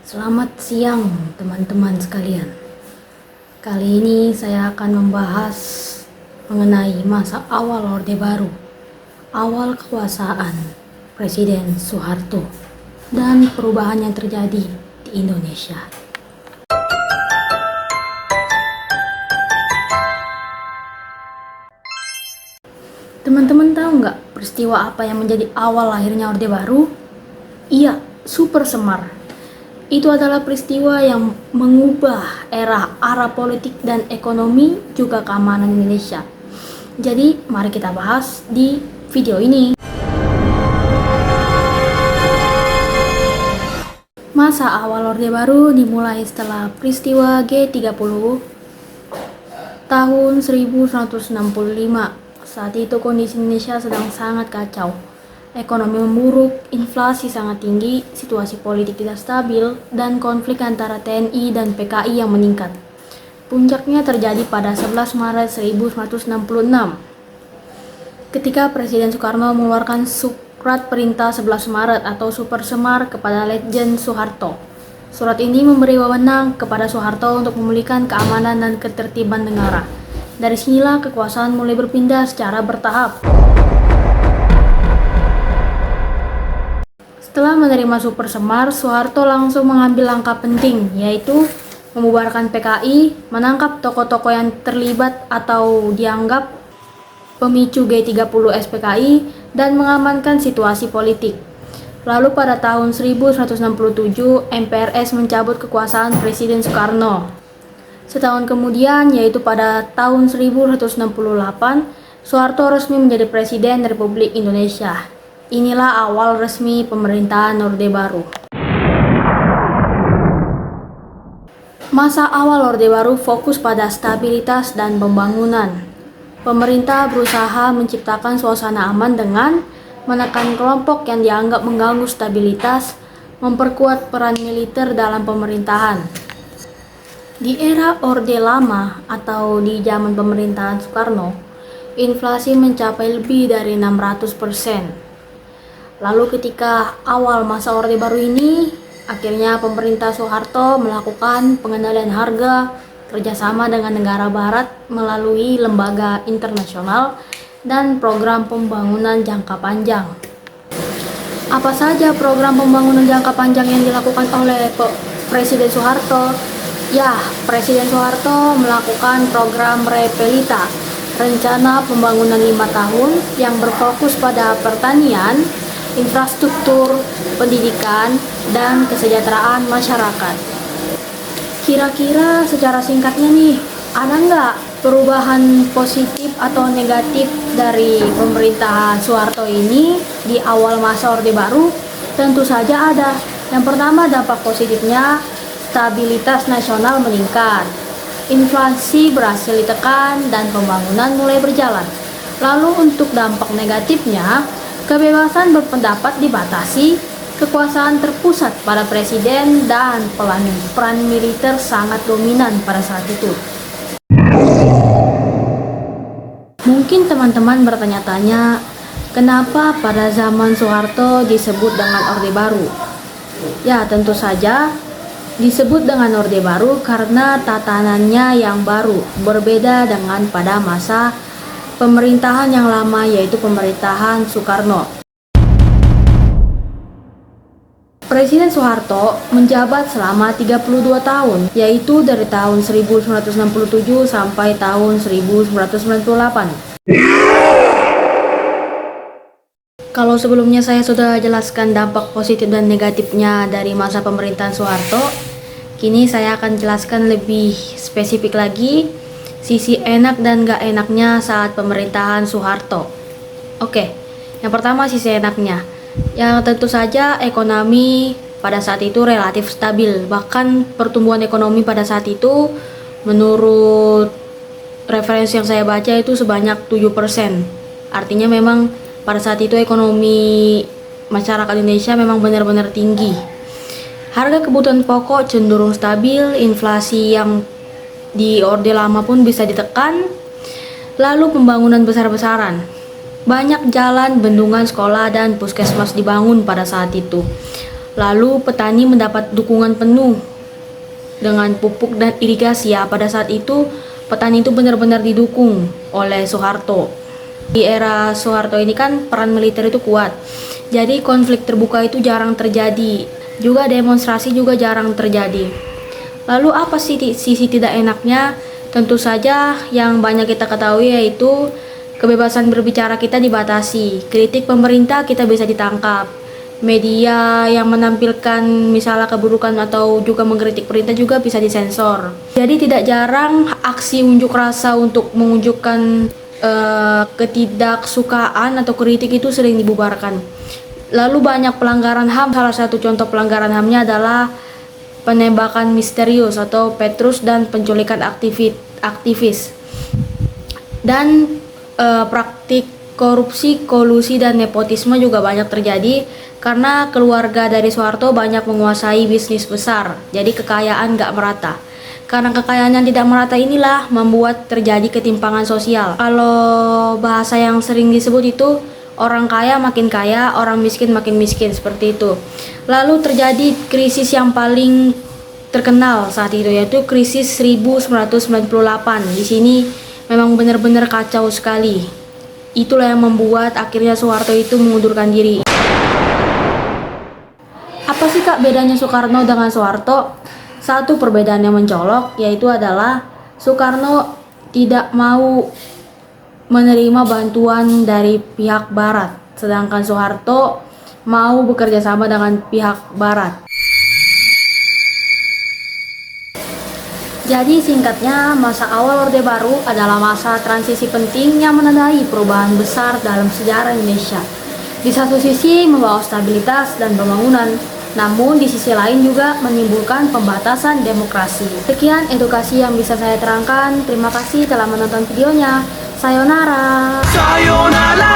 Selamat siang teman-teman sekalian. Kali ini saya akan membahas mengenai masa awal Orde Baru, awal kekuasaan Presiden Soeharto, dan perubahan yang terjadi di Indonesia. Teman-teman tahu nggak peristiwa apa yang menjadi awal lahirnya Orde Baru? Iya, Super Semar. Itu adalah peristiwa yang mengubah arah politik dan ekonomi juga keamanan Indonesia. Jadi, mari kita bahas di video ini. Masa awal Orde Baru dimulai setelah peristiwa G30 tahun 1165. Saat itu kondisi Indonesia sedang sangat kacau. Ekonomi memburuk, inflasi sangat tinggi, situasi politik tidak stabil, dan konflik antara TNI dan PKI yang meningkat. Puncaknya terjadi pada 11 Maret 1966, ketika Presiden Soekarno mengeluarkan Surat Perintah 11 Maret atau Super Semar kepada Letjen Soeharto. Surat ini memberi wewenang kepada Soeharto untuk memulihkan keamanan dan ketertiban negara. Dari sinilah kekuasaan mulai berpindah secara bertahap. Setelah menerima Super Semar, Soeharto langsung mengambil langkah penting, yaitu membubarkan PKI, menangkap tokoh-tokoh yang terlibat atau dianggap pemicu G30 SPKI, dan mengamankan situasi politik. Lalu pada tahun 1167, MPRS mencabut kekuasaan Presiden Soekarno. Setahun kemudian, yaitu pada tahun 1168, Soeharto resmi menjadi Presiden Republik Indonesia. Inilah awal resmi pemerintahan Orde Baru. Masa awal Orde Baru fokus pada stabilitas dan pembangunan. Pemerintah berusaha menciptakan suasana aman dengan menekan kelompok yang dianggap mengganggu stabilitas, memperkuat peran militer dalam pemerintahan. Di era Orde Lama atau di zaman pemerintahan Soekarno, inflasi mencapai lebih dari 600%. Lalu ketika awal masa Orde Baru ini, akhirnya pemerintah Soeharto melakukan pengendalian harga kerjasama dengan negara barat melalui lembaga internasional dan program pembangunan jangka panjang. Apa saja program pembangunan jangka panjang yang dilakukan oleh Presiden Soeharto? Ya, Presiden Soeharto melakukan program Repelita, rencana pembangunan 5 tahun yang berfokus pada pertanian, infrastruktur, pendidikan, dan kesejahteraan masyarakat. Kira-kira secara singkatnya nih, ada nggak perubahan positif atau negatif dari pemerintahan Soeharto ini di awal masa Orde Baru? Tentu saja ada. Yang pertama, dampak positifnya, stabilitas nasional meningkat, inflasi berhasil ditekan, dan pembangunan mulai berjalan. Lalu untuk dampak negatifnya, kebebasan berpendapat dibatasi, kekuasaan terpusat pada presiden, dan peran militer sangat dominan pada saat itu. Mungkin teman-teman bertanya-tanya, kenapa pada zaman Soeharto disebut dengan Orde Baru? Ya, tentu saja disebut dengan Orde Baru karena tatanannya yang baru, berbeda dengan pada masa pemerintahan yang lama, yaitu pemerintahan Soekarno. Presiden Soeharto menjabat selama 32 tahun, yaitu dari tahun 1967 sampai tahun 1998. Kalau sebelumnya saya sudah jelaskan dampak positif dan negatifnya dari masa pemerintahan Soeharto, kini saya akan jelaskan lebih spesifik lagi sisi enak dan gak enaknya saat pemerintahan Soeharto. Oke, yang pertama sisi enaknya. Yang tentu saja ekonomi pada saat itu relatif stabil. Bahkan pertumbuhan ekonomi pada saat itu menurut referensi yang saya baca itu sebanyak 7%. Artinya memang pada saat itu ekonomi masyarakat Indonesia memang benar-benar tinggi. Harga kebutuhan pokok cenderung stabil, inflasi yang di Orde Lama pun bisa ditekan. Lalu pembangunan besar-besaran. Banyak jalan, bendungan, sekolah, dan puskesmas dibangun pada saat itu. Lalu petani mendapat dukungan penuh dengan pupuk dan irigasi ya. Pada saat itu petani itu benar-benar didukung oleh Soeharto. Di era Soeharto ini kan peran militer itu kuat. Jadi konflik terbuka itu jarang terjadi. Juga demonstrasi juga jarang terjadi. Lalu apa sih sisi tidak enaknya? Tentu saja yang banyak kita ketahui yaitu kebebasan berbicara kita dibatasi. Kritik pemerintah kita bisa ditangkap. Media yang menampilkan misalnya keburukan atau juga mengkritik perintah juga bisa disensor. Jadi tidak jarang aksi unjuk rasa untuk menunjukkan ketidaksukaan atau kritik itu sering dibubarkan. Lalu banyak pelanggaran HAM. Salah satu contoh pelanggaran HAM-nya adalah penembakan misterius atau Petrus dan penculikan aktivis. Dan praktik korupsi, kolusi, dan nepotisme juga banyak terjadi karena keluarga dari Soeharto banyak menguasai bisnis besar, jadi kekayaan gak merata. Karena kekayaan yang tidak merata inilah membuat terjadi ketimpangan sosial. Kalau bahasa yang sering disebut itu orang kaya makin kaya, orang miskin makin miskin, seperti itu. Lalu terjadi krisis yang paling terkenal saat itu yaitu krisis 1998. Di sini memang benar-benar kacau sekali. Itulah yang membuat akhirnya Soeharto itu mengundurkan diri. Apa sih Kak bedanya Soekarno dengan Soeharto? Satu perbedaan yang mencolok yaitu adalah Soekarno tidak mau menerima bantuan dari pihak barat, sedangkan Soeharto mau bekerja sama dengan pihak barat. Jadi singkatnya, masa awal Orde Baru adalah masa transisi penting yang menandai perubahan besar dalam sejarah Indonesia. Di satu sisi membawa stabilitas dan pembangunan, namun di sisi lain juga menimbulkan pembatasan demokrasi. Sekian edukasi yang bisa saya terangkan. Terima kasih telah menonton videonya. Sayonara. Sayonara.